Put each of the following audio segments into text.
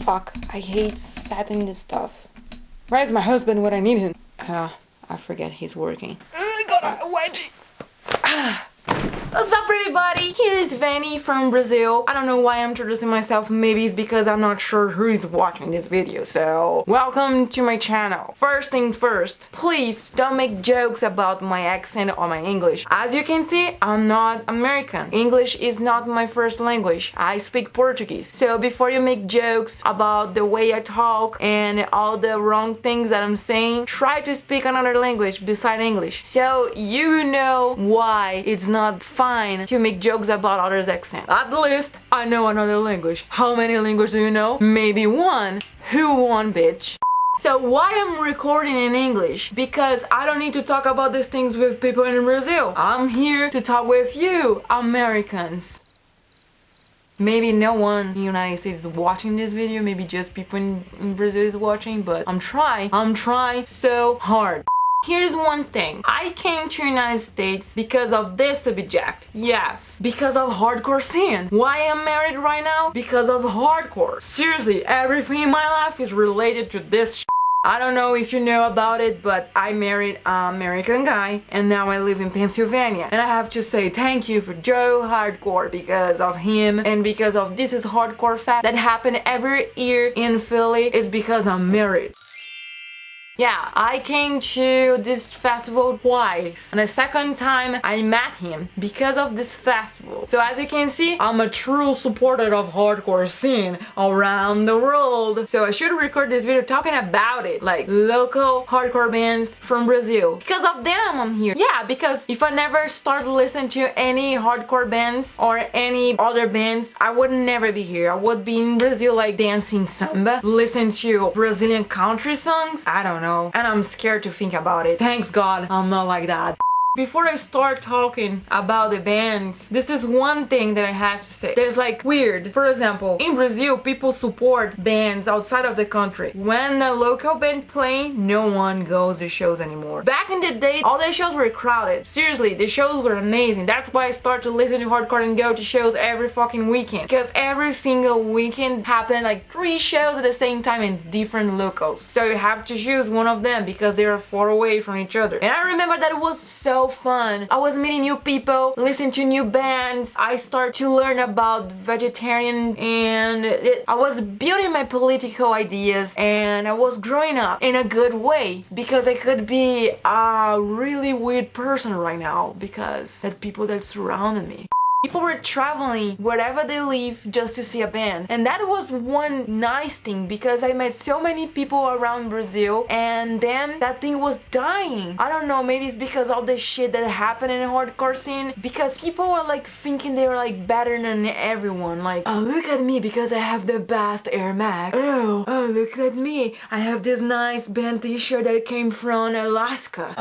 Fuck, I hate setting this stuff. Where's my husband when I need him? I forget he's working. I got a wedgie. What's up everybody? Here's Vanny from Brazil. I don't know why I'm introducing myself. Maybe it's because I'm not sure who is watching this video. So, welcome to my channel. First thing first, please don't make jokes about my accent or my English. As you can see, I'm not American. English is not my first language. I speak Portuguese. So before you make jokes about the way I talk and all the wrong things that I'm saying, try to speak another language beside English. So you know why it's not fine to make jokes about others' accent. At least I know another language. How many languages do you know? Maybe one. Who won, bitch? So why I'm recording in English? Because I don't need to talk about these things with people in Brazil. I'm here to talk with you, Americans. Maybe no one in the United States is watching this video, maybe just people in Brazil is watching, but I'm trying so hard. Here's one thing. I came to United States because of this subject. Yes, because of hardcore scene. Why I'm married right now? Because of hardcore. Seriously, everything in my life is related to this shit. I don't know if you know about it, but I married an American guy and now I live in Pennsylvania. And I have to say thank you for Joe Hardcore because of him and because of this is hardcore fact that happen every year in Philly is because I'm married. Yeah, I came to this festival twice, and the second time I met him because of this festival. So as you can see, I'm a true supporter of hardcore scene around the world. So I should record this video talking about it, like local hardcore bands from Brazil. Because of them, I'm here. Yeah, because if I never start listening to any hardcore bands or any other bands, I would never be here. I would be in Brazil like dancing samba, listening to Brazilian country songs. I don't know. And I'm scared to think about it. Thanks God, I'm not like that. Before I start talking about the bands, this is one thing that I have to say. There's like weird. For example, in Brazil, people support bands outside of the country. When a local band playing, no one goes to shows anymore. Back in the day, all the shows were crowded. Seriously, the shows were amazing. That's why I started to listen to hardcore and go to shows every fucking weekend. Because every single weekend happened like 3 shows at the same time in different locals. So you have to choose one of them because they are far away from each other. And I remember that it was so fun. I was meeting new people, listening to new bands. I started to learn about vegetarian and I was building my political ideas and I was growing up in a good way because I could be a really weird person right now because the people that surrounded me. People were traveling wherever they live just to see a band. And that was one nice thing because I met so many people around Brazil and then that thing was dying. I don't know, maybe it's because of the shit that happened in the hardcore scene. Because people were like thinking they were like better than everyone. Like, oh look at me because I have the best Air Max. Oh look at me. I have this nice band t-shirt that came from Alaska.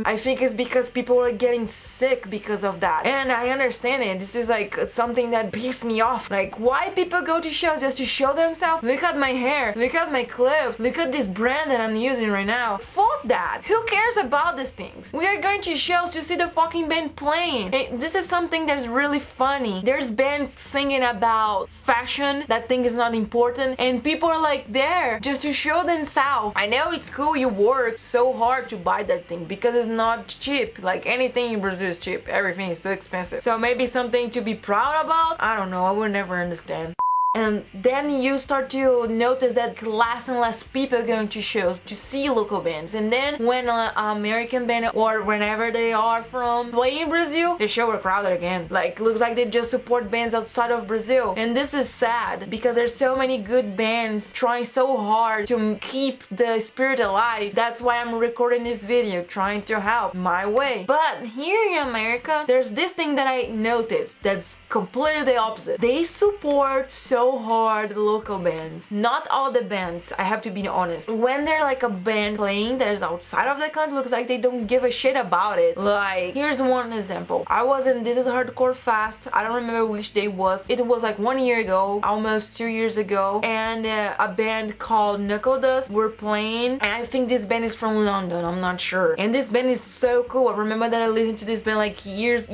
I think it's because people were getting sick because of that. And I understand it. This is like something that pisses me off. Like, why people go to shows just to show themselves? Look at my hair. Look at my clothes. Look at this brand that I'm using right now. Fuck that. Who cares about these things? We are going to shows to see the fucking band playing. And this is something that's really funny. There's bands singing about fashion. That thing is not important. And people are like there just to show themselves. I know it's cool you work so hard to buy that thing because it's not cheap. Like anything in Brazil is cheap. Everything is too expensive. So maybe something to be proud about? I don't know, I will never understand. And then you start to notice that less and less people are going to shows to see local bands. And then when an American band or whenever they are from play in Brazil, the show are crowded again. Like, looks like they just support bands outside of Brazil. And this is sad because there's so many good bands trying so hard to keep the spirit alive. That's why I'm recording this video, trying to help my way. But here in America, there's this thing that I noticed that's completely the opposite. They support so hard local bands. Not all the bands, I have to be honest. When they're like a band playing that is outside of the country, looks like they don't give a shit about it. Like, here's one example. I was in This Is Hardcore Fest. I don't remember which day it was. It was like 1 year ago, almost 2 years ago. And a band called NORTE were playing. And I think this band is from London, I'm not sure. And this band is so cool. I remember that I listened to this band like years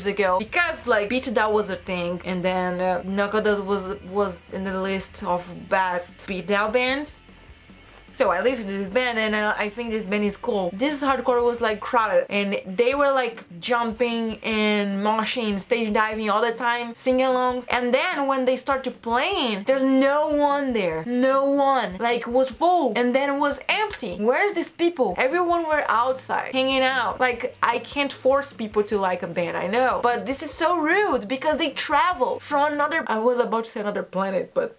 ago. Because like Beach that was a thing. And then NORTE was in the list of best beatdown bands. So I listened to this band and I think this band is cool. This hardcore was like crowded and they were like jumping and moshing, stage diving all the time, singing alongs. And then when they started playing, there's no one there. No one. Like, it was full and then it was empty. Where's these people? Everyone were outside, hanging out. Like, I can't force people to like a band, I know. But this is so rude because they travel from another... I was about to say another planet, but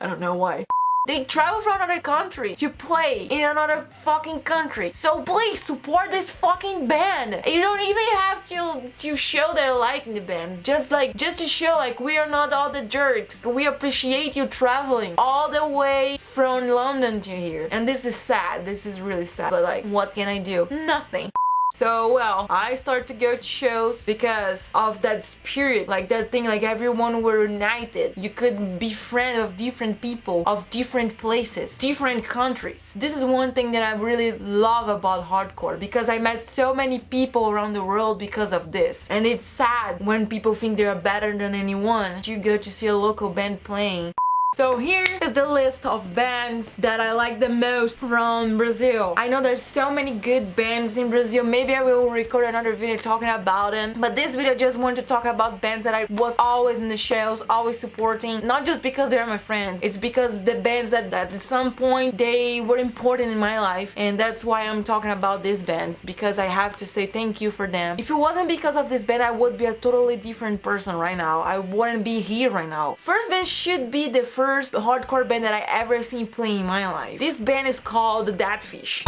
I don't know why. They travel from another country to play in another fucking country. So please support this fucking band. You don't even have to show that you like the band. Just to show like we are not all the jerks. We appreciate you traveling all the way from London to here. And this is sad. This is really sad. But like, what can I do? Nothing. So, well, I started to go to shows because of that spirit, like that thing, like everyone were united. You could be friends of different people, of different places, different countries. This is one thing that I really love about hardcore because I met so many people around the world because of this. And it's sad when people think they're better than anyone. You go to see a local band playing. So here is the list of bands that I like the most from Brazil. I know there's so many good bands in Brazil. Maybe I will record another video talking about them. But this video just want to talk about bands that I was always in the shows, always supporting. Not just because they're my friends. It's because the bands that at some point they were important in my life. And that's why I'm talking about these bands. Because I have to say thank you for them. If it wasn't because of this band, I would be a totally different person right now. I wouldn't be here right now. First band should be the first hardcore band that I ever seen play in my life. This band is called Dead Fish.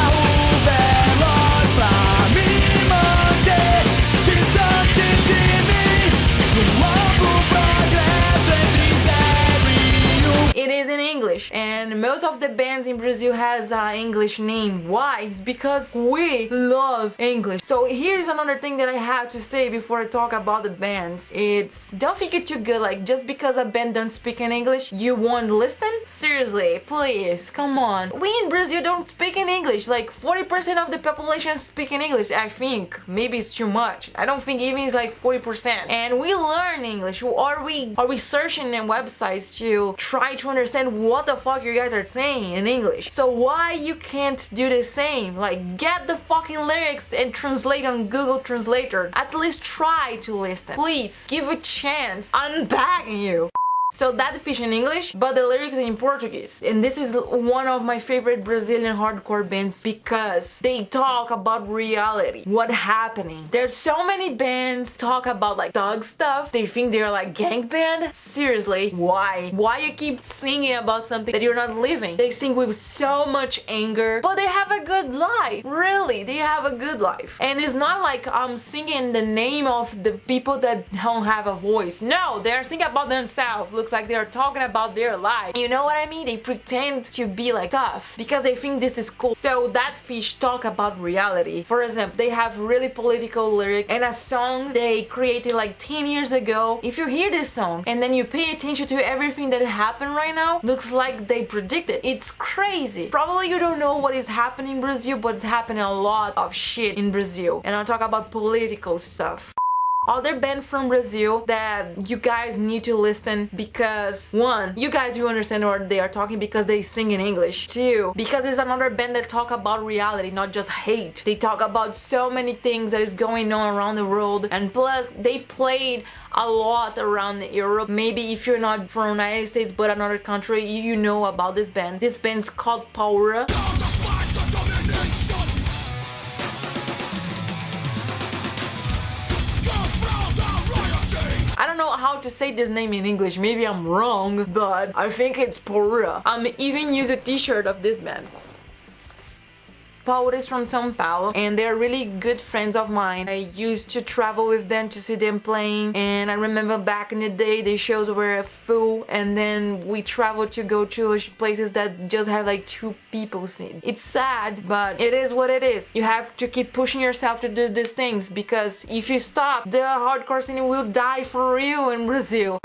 It is in English, and most of the bands in Brazil has an English name. Why? It's because we love English. So here's another thing that I have to say before I talk about the bands. It's, don't think it's too good, like just because a band don't speak in English, you won't listen? Seriously, please, come on. We in Brazil don't speak in English, like 40% of the population speak in English, I think. Maybe it's too much. I don't think even it's like 40%. And we learn English, or we searching in websites to try to understand what the fuck you guys are saying in English. So why you can't do the same? Like, get the fucking lyrics and translate on Google Translator. At least try to listen. Please, give a chance. I'm begging you. So Dead Fish in English, but the lyrics in Portuguese. And this is one of my favorite Brazilian hardcore bands because they talk about reality, what happening. There's so many bands talk about like thug stuff. They think they're like gang band. Seriously, why? Why you keep singing about something that you're not living? They sing with so much anger, but they have a good life. Really, they have a good life. And it's not like I'm singing the name of the people that don't have a voice. No, they're singing about themselves. Looks like they're talking about their life. You know what I mean? They pretend to be like tough because they think this is cool. So Dead Fish talk about reality. For example, they have really political lyric and a song they created like 10 years ago. If you hear this song and then you pay attention to everything that happened right now, looks like they predicted. It's crazy. Probably you don't know what is happening in Brazil, but it's happening a lot of shit in Brazil. And I'll talk about political stuff. Other band from Brazil that you guys need to listen because, one, you guys will understand what they are talking because they sing in English. Two, because it's another band that talk about reality, not just hate. They talk about so many things that is going on around the world, and plus they played a lot around Europe. Maybe if you're not from the United States but another country, you know about this band. This band's called PAURA. I don't know how to say this name in English, maybe I'm wrong, but I think it's PAURA. I'm even use a t-shirt of this band. PAURA is from São Paulo and they're really good friends of mine. I used to travel with them to see them playing, and I remember back in the day the shows were full, and then we traveled to go to places that just have like 2 people sing. It's sad, but it is what it is. You have to keep pushing yourself to do these things because if you stop, the hardcore scene will die for real in Brazil.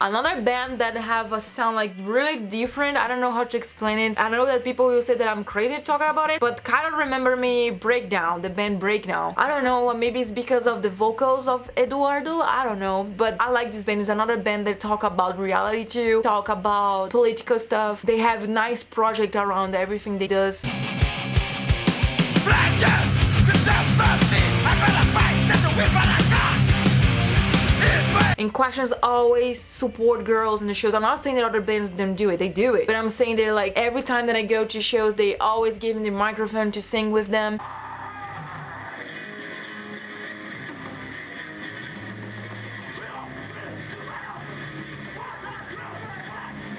Another band that have a sound like really different, I don't know how to explain it. I know that people will say that I'm crazy talking about it, but kind of remember me Breakdown, the band Breakdown. I don't know, maybe it's because of the vocals of Eduardo, I don't know, but I like this band. It's another band that talk about reality too, talk about political stuff. They have nice project around everything they does. And Questions always support girls in the shows. I'm not saying that other bands don't do it, they do it. But I'm saying that like every time that I go to shows, they always give me the microphone to sing with them.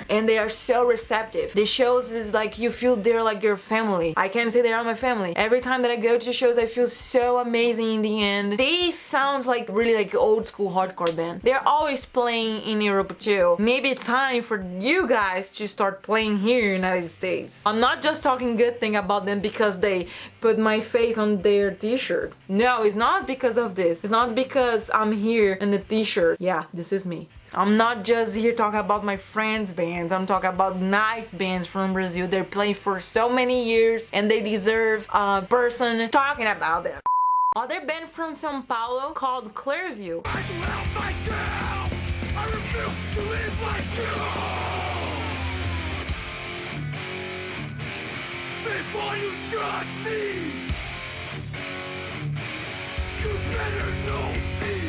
And they are so receptive. The shows is like you feel they're like your family. I can't say they are my family. Every time that I go to shows, I feel so amazing in the end. They sound like really like old school hardcore band. They're always playing in Europe too. Maybe it's time for you guys to start playing here in the United States. I'm not just talking good thing about them because they put my face on their t-shirt. No, it's not because of this. It's not because I'm here in the t-shirt. Yeah, this is me. I'm not just here talking about my friends' bands. I'm talking about nice bands from Brazil. They're playing for so many years and they deserve a person talking about them. Other band from São Paulo called CLEARVIEW. Before you trust me, you better know me.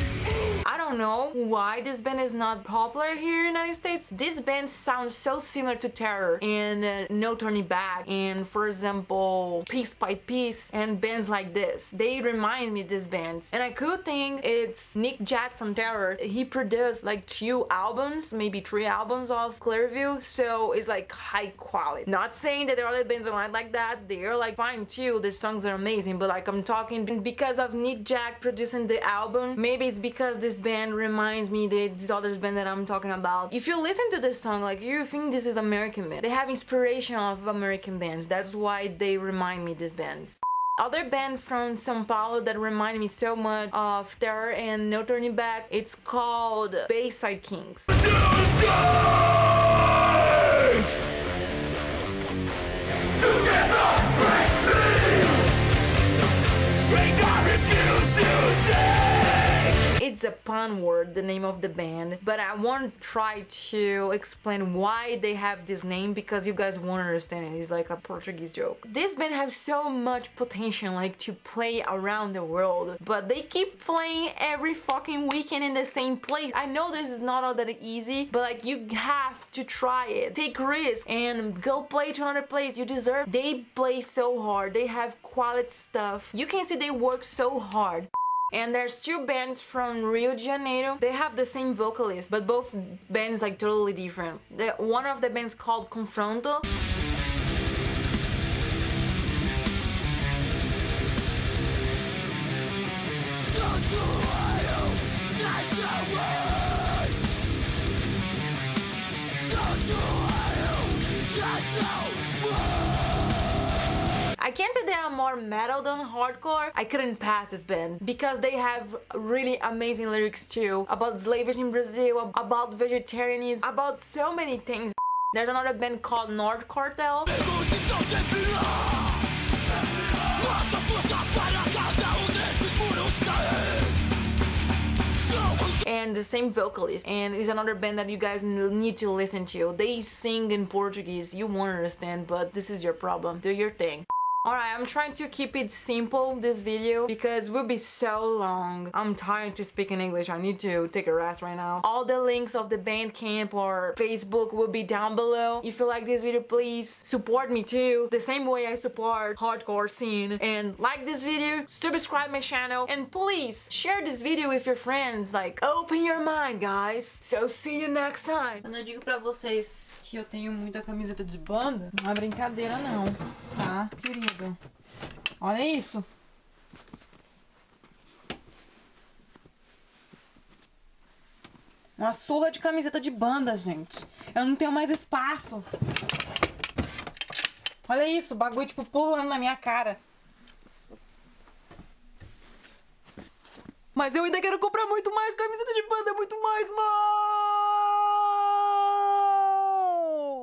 I don't know why this band is not popular here in the United States. This band sounds so similar to Terror and No Turning Back and, for example, Piece by Piece and bands like this. They remind me of these bands. And I could think it's Nick Jack from Terror. He produced like 2 albums, maybe 3 albums of CLEARVIEW, so it's like high quality. Not saying that the other bands are not like that. They're like fine too. The songs are amazing, but like I'm talking because of Nick Jack producing the album. Maybe it's because this band reminds me that this other band that I'm talking about. If you listen to this song, like you think this is American band. They have inspiration of American bands. That's why they remind me of these bands. Other band from São Paulo that remind me so much of Terror and No Turning Back, it's called BAYSIDE Kings. It's a pun word, the name of the band, but I won't try to explain why they have this name because you guys won't understand it. It's like a Portuguese joke. This band has so much potential like to play around the world, but they keep playing every fucking weekend in the same place. I know this is not all that easy, but like you have to try it. Take risks and go play to another place. You deserve. They play so hard. They have quality stuff. You can see they work so hard. And there's 2 bands from Rio de Janeiro. They have the same vocalist, but both bands like totally different. One of the bands called CONFRONTO. I can't say they are more metal than hardcore. I couldn't pass this band because they have really amazing lyrics too, about slavery in Brazil, about vegetarianism, about so many things. There's another band called NORTE CARTEL. And the same vocalist, and it's another band that you guys need to listen to. They sing in Portuguese, you won't understand, but this is your problem. Do your thing. Alright, I'm trying to keep it simple, this video, because it will be so long. I'm tired to speak in English. I need to take a rest right now. All the links of the Bandcamp or Facebook will be down below. If you like this video, please support me too, the same way I support hardcore scene. And like this video, subscribe my channel, and please share this video with your friends. Like, open your mind, guys. So see you next time. Quando eu digo pra vocês que eu tenho muita camiseta de banda, não é brincadeira não, tá, querido? Olha isso. Uma surra de camiseta de banda, gente. Eu não tenho mais espaço. Olha isso, o bagulho tipo pulando na minha cara. Mas eu ainda quero comprar muito mais camiseta de banda, muito mais, mano.